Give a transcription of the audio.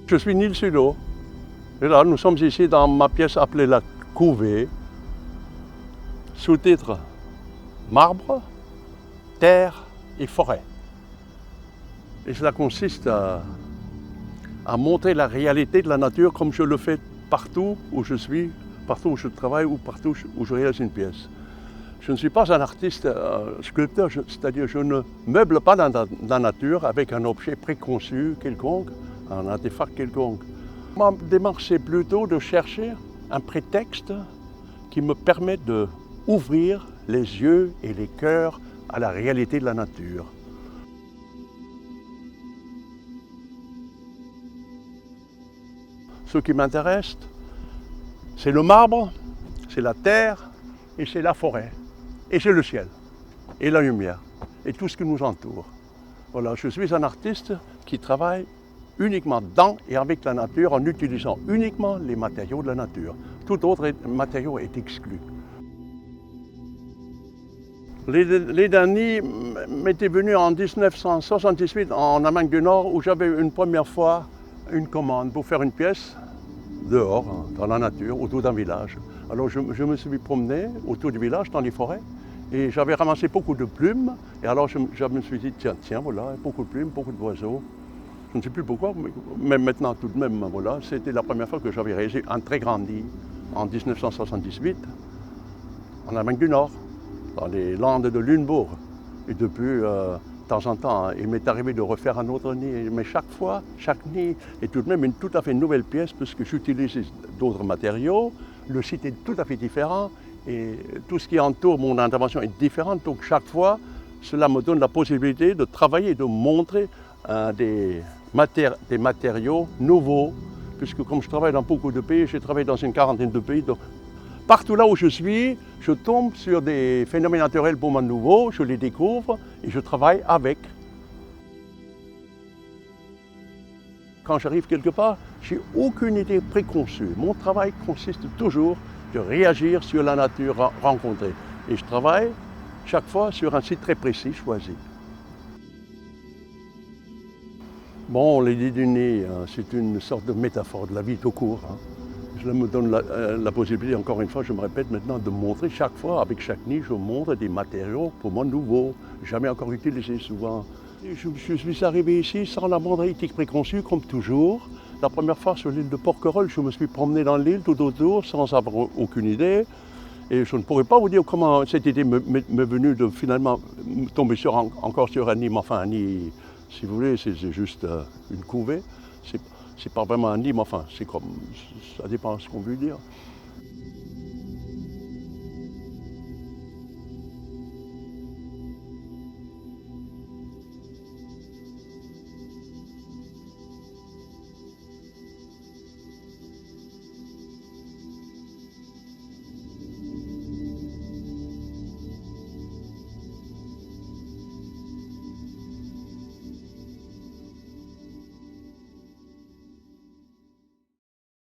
Je suis Nils Hulot. Et là, nous sommes ici dans ma pièce appelée la Couvée, sous-titre Marbre, terre et forêt. Et cela consiste à montrer la réalité de la nature comme je le fais partout où je suis, partout où je travaille ou partout où je réalise une pièce. Je ne suis pas un artiste sculpteur, c'est-à-dire je ne meuble pas dans la nature avec un objet préconçu quelconque, un artefact quelconque. Ma démarche, c'est plutôt de chercher un prétexte qui me permet d'ouvrir les yeux et les cœurs à la réalité de la nature. Ce qui m'intéresse, c'est le marbre, c'est la terre et c'est la forêt. Et c'est le ciel, et la lumière, et tout ce qui nous entoure. Voilà, je suis un artiste qui travaille uniquement dans et avec la nature en utilisant uniquement les matériaux de la nature. Tout autre matériau est exclu. Les derniers m'étaient venus en 1978 en Amérique du Nord où j'avais une première fois une commande pour faire une pièce dehors, dans la nature, autour d'un village. Alors je me suis promené autour du village, dans les forêts, et j'avais ramassé beaucoup de plumes. Et alors je me suis dit, tiens, voilà, beaucoup de plumes, beaucoup d'oiseaux. Je ne sais plus pourquoi, mais maintenant tout de même, voilà, c'était la première fois que j'avais réalisé un très grand nid en 1978, en Amérique du Nord, dans les Landes de Lunebourg. Et depuis, de temps en temps, il m'est arrivé de refaire un autre nid. Mais chaque fois, chaque nid est tout de même une tout à fait nouvelle pièce, puisque j'utilise d'autres matériaux. Le site est tout à fait différent et tout ce qui entoure mon intervention est différent. Donc chaque fois, cela me donne la possibilité de travailler et de montrer des matériaux nouveaux, puisque comme je travaille dans beaucoup de pays, j'ai travaillé dans une quarantaine de pays. Donc partout là où je suis, je tombe sur des phénomènes naturels pour moi nouveaux, je les découvre et je travaille avec. Quand j'arrive quelque part, je n'ai aucune idée préconçue. Mon travail consiste toujours de réagir sur la nature rencontrée. Et je travaille chaque fois sur un site très précis, choisi. Bon, l'idée du nid, c'est une sorte de métaphore de la vie tout court. Je me donne la possibilité, encore une fois, je me répète maintenant, de montrer chaque fois, avec chaque nid, je montre des matériaux pour moi nouveaux, jamais encore utilisés souvent. Je suis arrivé ici sans la moindre éthique préconçue, comme toujours. La première fois sur l'île de Porquerolles, je me suis promené dans l'île tout autour sans avoir aucune idée. Et je ne pourrais pas vous dire comment cette idée m'est venue de finalement tomber encore sur un nid. Mais enfin, un nid, si vous voulez, c'est juste une couvée. C'est pas vraiment un nid, mais enfin, c'est comme, ça dépend de ce qu'on veut dire.